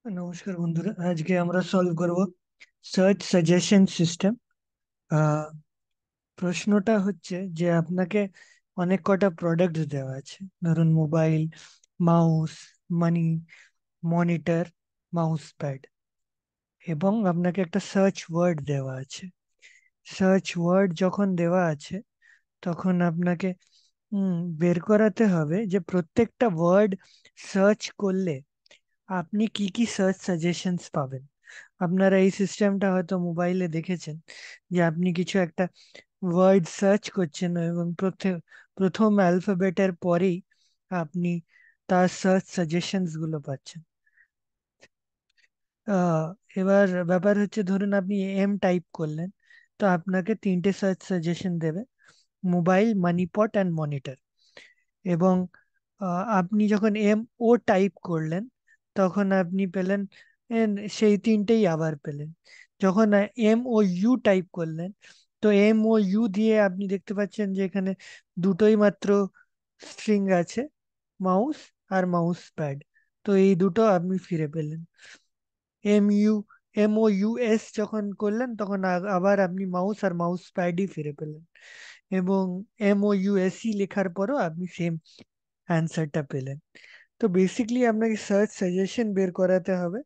নমস্কার বন্ধুরা, আজকে আমরা সলভ করব সার্চ সাজেশন সিস্টেম। প্রশ্নটা হচ্ছে যে আপনাকে অনেক কটা প্রোডাক্ট দেওয়া আছে, ধরুন মোবাইল, মাউস, মানি, মনিটর, মাউস প্যাড, এবং আপনাকে একটা সার্চ ওয়ার্ড দেওয়া আছে। সার্চ ওয়ার্ড যখন দেওয়া আছে তখন আপনাকে বের করাতে হবে যে প্রত্যেকটা ওয়ার্ড সার্চ করলে আপনি কি কি সার্চ সাজেশনস পাবেন। আপনারা এই সিস্টেমটা হয়তো মোবাইলে দেখেছেন, যে আপনি কিছু একটা ওয়ার্ড সার্চ করছেন এবং প্রথম অ্যালফাবেটের পরেই আপনি তার সার্চ সাজেশনস গুলো পাচ্ছেন। আহ, এবার ব্যাপার হচ্ছে, ধরুন আপনি টাইপ করলেন, তো আপনাকে তিনটে সার্চ সাজেশন দেবে: মোবাইল, মানিপট অ্যান্ড মনিটর। এবং আপনি যখন টাইপ করলেন তখন আপনি পেলেন সেই তিনটেই আবার পেলেন। যখন টাইপ করলেন, তো দিয়ে আপনি দেখতে পাচ্ছেন যে এখানে দুটোই মাত্র স্ট্রিং আছে, মাউস আর মাউস প্যাড। তো এই দুটো আপনি ফিরে পেলেন। এম ইউ যখন করলেন তখন আবার আপনি মাউস আর মাউস প্যাডই ফিরে পেলেন। এবং লেখার পরও আপনি সেম অ্যান্সারটা পেলেন। তো বেসিকলি আপনাকে সার্চ সাজেশন বের করাতে হবে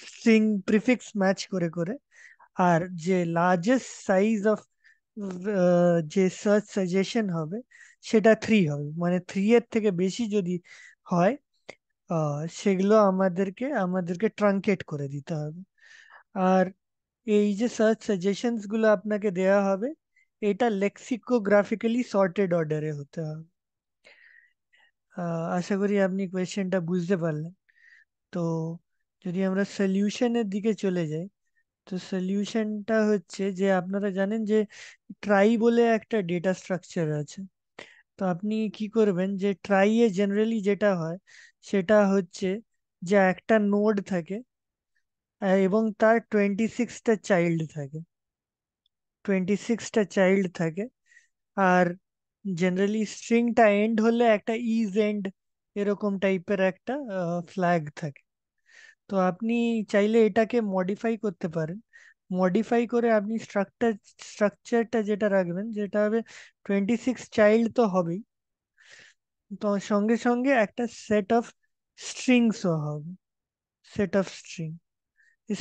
স্ট্রিং প্রিফিক্স ম্যাচ করে করে। আর যে লার্জেস্ট সাইজ অফ যে সার্চ সাজেশন হবে সেটা 3 হবে, মানে 3 এর থেকে বেশি যদি হয় সেগুলো আমাদেরকে ট্রাঙ্কেট করে দিতে হবে। আর এই যে সার্চ সাজেশনস গুলো আপনাকে দেওয়া হবে, এটা লেক্সিকোগ্রাফিক্যালি সর্টেড অর্ডারে হতে হবে। আশা করি আপনি কোয়েশ্চেনটা বুঝতে পারলেন। তো যদি আমরা সলিউশনের দিকে চলে যাই, তো সলিউশনটা হচ্ছে যে আপনারা জানেন যে ট্রাই বলে একটা ডেটা স্ট্রাকচার আছে। তো আপনি কি করবেন, যে ট্রাই এ জেনারেলি যেটা হয় সেটা হচ্ছে যে একটা নোড থাকে, এবং তার 26টা চাইল্ড থাকে। আর জেনারেলি স্ট্রিংটা এন্ড হলে একটা ইজ এন্ড এরকম টাইপের একটা ফ্ল্যাগ থাকে। তো আপনি চাইলে এটাকে মডিফাই করতে পারেন। মডিফাই করে আপনি স্ট্রাকচারটা যেটা রাখবেন, যেটা হবে 26 চাইল্ড তো হবেই, তো সঙ্গে সঙ্গে একটা সেট অফ স্ট্রিংসও হবে। Set of string,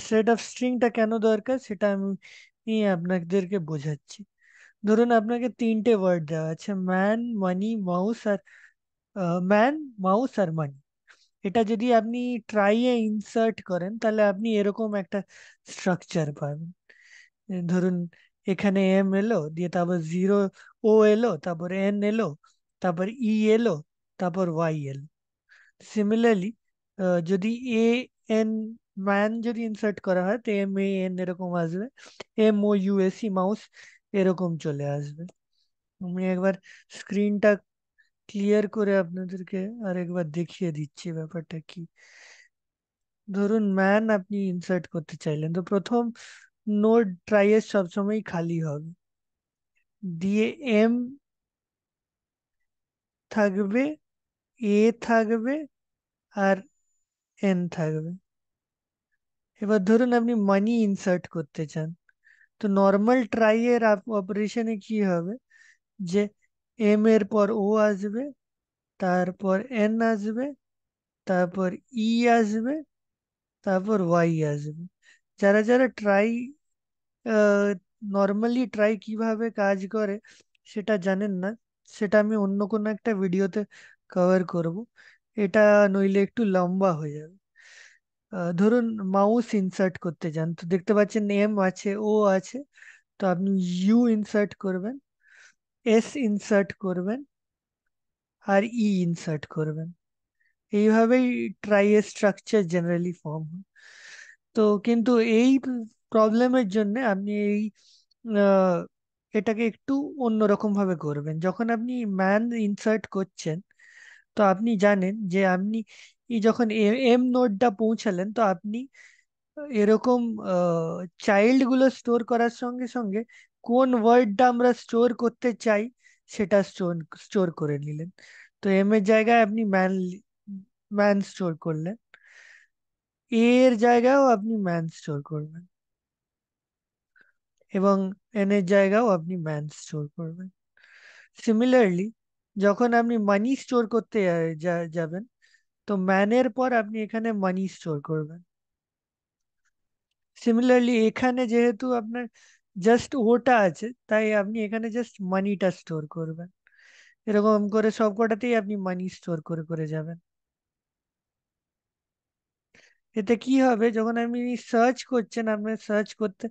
set of স্ট্রিংটা কেন দরকার সেটা আমি আপনাদেরকে বোঝাচ্ছি। ধরুন আপনাকে তিনটে ওয়ার্ড দেওয়া আছে: ম্যান, মানি, মাউস আর ম্যান, মাউস আর মানি। এটা যদি আপনি ট্রাই এ ইনসার্ট করেন তাহলে আপনি এরকম একটা স্ট্রাকচার পাবেন। ধরুন এখানে এলো, দিয়ে তারপর জিরো, এলো, তারপর এলো, তারপর এলো, তারপর এলো। সিমিলারলি যদি এ এন, ম্যান যদি ইনসার্ট করা হয় তো এরকম আসবে, মাউস এরকম চলে আসবে। আমি একবার স্ক্রিনটা ক্লিয়ার করে আপনাদেরকে আরেকবার দেখিয়ে দিচ্ছি ব্যাপারটা কি। ধরুন ম্যান আপনি ইনসার্ট করতে চাইলেন, তো প্রথম নোড ট্রাই এর সবসময় খালি হবে, দিয়ে এম থাকবে, এ থাকবে, আর এন থাকবে। এবার ধরুন আপনি মানি ইনসার্ট করতে চান, তো নর্মাল ট্রাই এর অপারেশনে কি হবে, যে এম এর পর ও আসবে, তারপর এন আসবে, তারপর আসবে, তারপর আসবে। যারা যারা ট্রাই নর্মালি ট্রাই কিভাবে কাজ করে সেটা জানেন না, সেটা আমি অন্য কোনো একটা ভিডিওতে কভার করব। এটা নইলে একটু লম্বা হয়ে যাবে। ধরুন মাউস ইনসার্ট করতে যান, তো দেখতে পাচ্ছেন এম আছে, ও আছে, তো আপনি ইনসার্ট করবেন, ইনসার্ট করবেন, আর ইনসার্ট করবেন। এইভাবেই ট্রাই এর স্ট্রাকচার জেনারেলি ফর্ম হয়। তো কিন্তু এই প্রবলেমের জন্য আপনি আহ, এটাকে একটু অন্যরকম ভাবে করবেন। যখন আপনি ম্যান ইনসার্ট করছেন, তো আপনি জানেন যে আপনি যখন নোডটা পৌঁছালেন, তো আপনি এরকম চাইল্ড গুলো স্টোর করার সঙ্গে সঙ্গে কোন ওয়ার্ডটা আমরা স্টোর করতে চাই সেটা স্টোর করে নিলেন। তো এর জায়গায় আপনি ম্যান স্টোর করলেন। এ এর জায়গায়ও আপনি ম্যান স্টোর করবেন, এবং এন এর জায়গাও আপনি ম্যান স্টোর করবেন। সিমিলারলি যখন আপনি মানি স্টোর করতে যাবেন, তো ম্যানের পর আপনি এখানে মানি স্টোর করবেন। সিমিলারলি এখানে যেহেতু আপনার জাস্ট ওটা আছে, তাই আপনি এখানে জাস্ট মানিটা স্টোর করবেন। এরকম করে সবকটাতেই আপনি মানি স্টোর করে করে যাবেন। এতে কি হবে, যখন আপনি সার্চ করছেন আপনার সার্চ করতে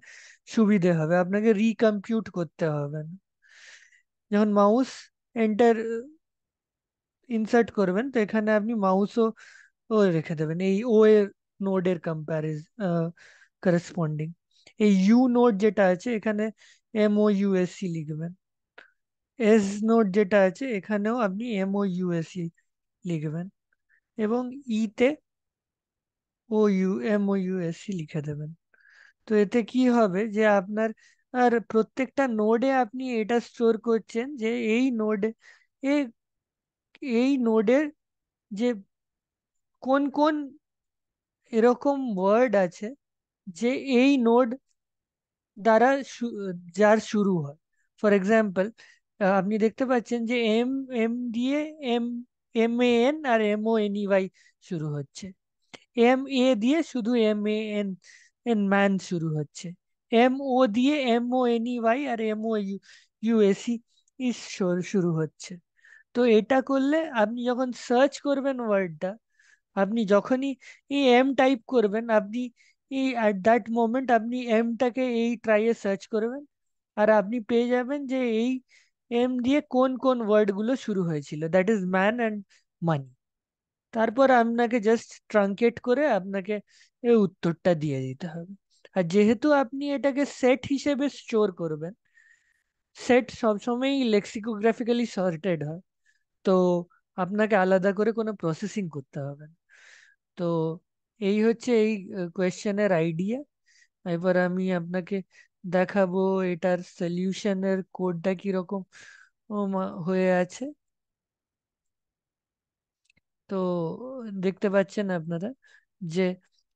সুবিধে হবে, আপনাকে রিকম্পিউট করতে হবে না। যখন মাউস এন্টার ইনসার্ট করবেন, তো এখানে আপনি মাউসও ও রেখে দেবেন এই ও এর নোডের করেসপন্ডিং। এই ইউ নোড যেটা আছে এখানে MOUSC লিখবেন। এস নোড যেটা আছে এখানেও আপনি MOUSC লিখবেন, এবং তে MOUSC লিখে দেবেন। তো এতে কি হবে যে আপনার আর প্রত্যেকটা নোডে আপনি এটা স্টোর করছেন যে এ এই নোডের যে কোন কোন এরকম ওয়ার্ড আছে যে এই নোড দ্বারা যার শুরু হয়। ফর এক্সাম্পল, আপনি দেখতে পাচ্ছেন যে এম এম দিয়ে এম MAN আর MONEY শুরু হচ্ছে। MA দিয়ে শুধু MAN ম্যান শুরু হচ্ছে। MO দিয়ে MONEY আর MOUSC শুরু হচ্ছে। তো এটা করলে আপনি যখন সার্চ করবেন ওয়ার্ডটা, আপনি যখনই এই এম টাইপ করবেন, আপনি এই অ্যাট দ্যাট মোমেন্ট আপনি এমটাকে এই ট্রাইয়ে সার্চ করবেন, আর আপনি পেয়ে যাবেন যে এই এম দিয়ে কোন কোন ওয়ার্ডগুলো শুরু হয়েছিল, that is man and money. তারপর আপনাকে জাস্ট ট্রাঙ্কেট করে আপনাকে এই উত্তরটা দিয়ে দিতে হবে। আর যেহেতু আপনি এটাকে সেট হিসেবে স্টোর করবেন, সেট সবসময়ই লেক্সিকোগ্রাফিক্যালি সর্টেড হয়, তো আপনাকে আলাদা করে কোনো প্রসেসিং করতে হবে না। তো এই হচ্ছে এই কোয়েশ্চেনের আইডিয়া। এবার আমি আপনাকে দেখাবো এটার সলিউশনের কোডটা কিরকম হয়ে আছে। তো দেখতে পাচ্ছেন আপনারা যে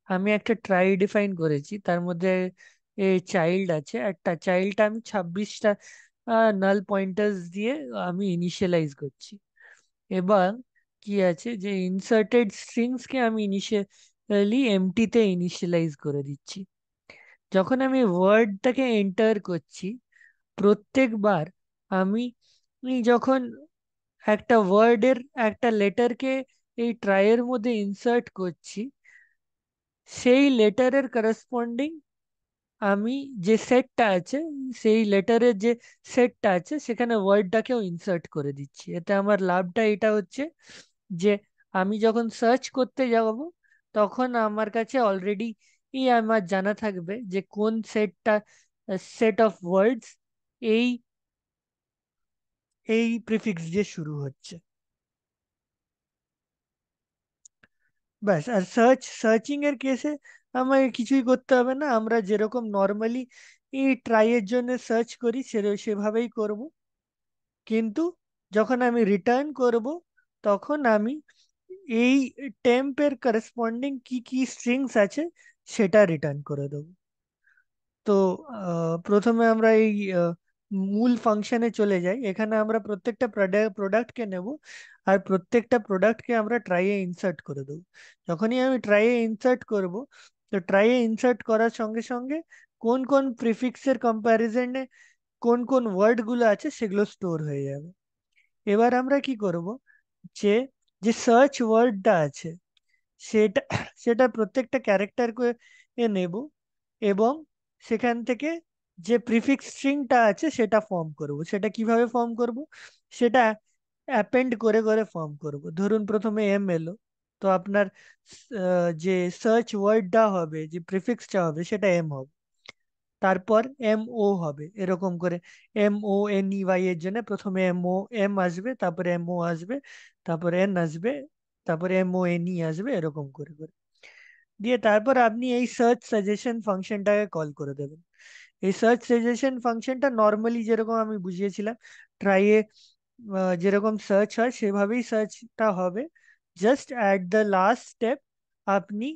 আমি একটা ট্রাই ডিফাইন করেছি, তার মধ্যে এই চাইল্ড আছে একটা, চাইল্ডটা আমি 26টা নাল পয়েন্টার্স দিয়ে আমি ইনিশিয়ালাইজ করছি। এবার কি আছে যে ইনসার্টেড স্ট্রিংসকে আমি ইনিশিয়ালি এমটিতে ইনিশিয়ালাইজ করে দিচ্ছি। যখন আমি ওয়ার্ডটাকে এন্টার করছি, প্রত্যেকবার আমি যখন একটা ওয়ার্ডের একটা লেটারকে এই ট্রাইয়ের মধ্যে ইনসার্ট করছি, সেই লেটারের করসপন্ডিং আমি যে সেটটা আছে, সেই লেটারের যে সেটটা আছে সেখানে ওয়ার্ডটাকেও ইনসার্ট করে দিচ্ছি। এতে আমার লাভটা এটা হচ্ছে যে আমি যখন সার্চ করতে যাব, তখন আমার কাছে অলরেডি আমার জানা থাকবে যে কোন সেট অফ ওয়ার্ডস এই এই প্রিফিক্স দিয়ে শুরু হচ্ছে। ব্যাস। আর সার্চিং এর কেসে আমাকে কিছুই করতে হবে না, আমরা যেরকম নর্মালি এই ট্রাইয়ের জন্য সার্চ করি সেভাবেই করব। কিন্তু যখন আমি রিটার্ন করব, তখন আমি এই টেম্পের করসপন্ডিং কি কি স্ট্রিংস আছে সেটা রিটার্ন করে দেবো। তো প্রথমে আমরা এই মূল ফাংশনে চলে যাই। এখানে আমরা প্রত্যেকটা প্রোডাক্টকে নেব, আর প্রত্যেকটা প্রোডাক্টকে আমরা ট্রাইয়ে ইনসার্ট করে দেবো। যখনই আমি ট্রাইয়ে ইনসার্ট করব, তো ট্রাইয়ে ইনসার্ট করার সঙ্গে সঙ্গে কোন কোন প্রিফিক্সের কম্প্যারিজনে কোন কোন ওয়ার্ডগুলো আছে সেগুলো স্টোর হয়ে যাবে। এবার আমরা কি করব, যে যে সার্চ ওয়ার্ডটা আছে সেটা সেটা প্রত্যেকটা ক্যারেক্টারকে নেব, এবং সেখান থেকে যে প্রিফিক্স স্ট্রিংটা আছে সেটা ফর্ম করব। সেটা কিভাবে ফর্ম করব, সেটা অ্যাপেন্ড করে করে ফর্ম করব। ধরুন প্রথমে এম এলো, তো আপনার যে সার্চ ওয়ার্ডটা হবে, যে প্রিফিক্সটা হবে সেটা এম হবে। তারপর MO হবে এরকম করে, MONEY এর জন্য প্রথমে এম আসবে, তারপরে MO আসবে, তারপরে এন আসবে, তারপরে MONE আসবে, এরকম করে করে দিয়ে তারপর আপনি এই সার্চ সাজেশন ফাংশনটাকে কল করে দেবেন। এই সার্চ সাজেশন ফাংশনটা নর্মালি যেরকম আমি বুঝিয়েছিলাম ট্রাইয়ে যেরকম সার্চ হয় সেভাবেই সার্চটা হবে। Just at the last step আপনি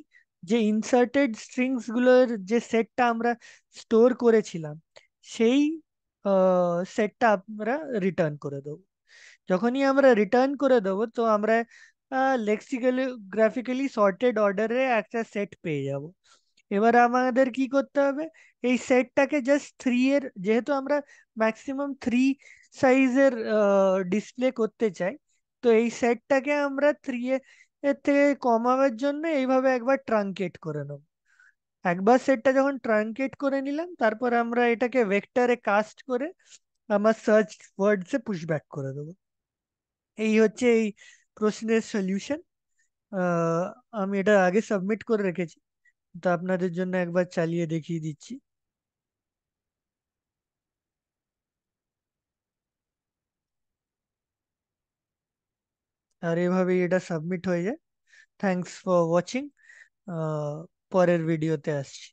যে ইনসার্টেড স্ট্রিংস গুলোর যে সেটটা আমরা স্টোর করেছিলাম, সেই সেটটা আমরা রিটার্ন করে দেবো। যখনই আমরা রিটার্ন করে দেবো, তো আমরা লেক্সিক্যালি গ্রাফিক্যালি সর্টেড অর্ডারে একটা সেট পেয়ে যাব। এবার আমাদের কি করতে হবে, এই সেটটাকে জাস্ট থ্রি এর, যেহেতু আমরা ম্যাক্সিমাম থ্রি সাইজের ডিসপ্লে করতে চাই, তো এই সেটটাকে আমরা এর থেকে কমাবার জন্য এইভাবে একবার ট্রাঙ্কেট করে নেব। একবার সেটটা যখন ট্রাঙ্কেট করে নিলাম, তারপর আমরা এটাকে ভেক্টরে কাস্ট করে আমার সার্চ ওয়ার্ডসে পুশব্যাক করে দেবো। এই হচ্ছে এই প্রশ্নের সলিউশন। আহ, আমি এটা আগে সাবমিট করে রেখেছি, তো আপনাদের জন্য একবার চালিয়ে দেখিয়ে দিচ্ছি। আর এভাবেই এটা সাবমিট হয়ে যায়। Thanks for watching. পরের ভিডিওতে আসছি।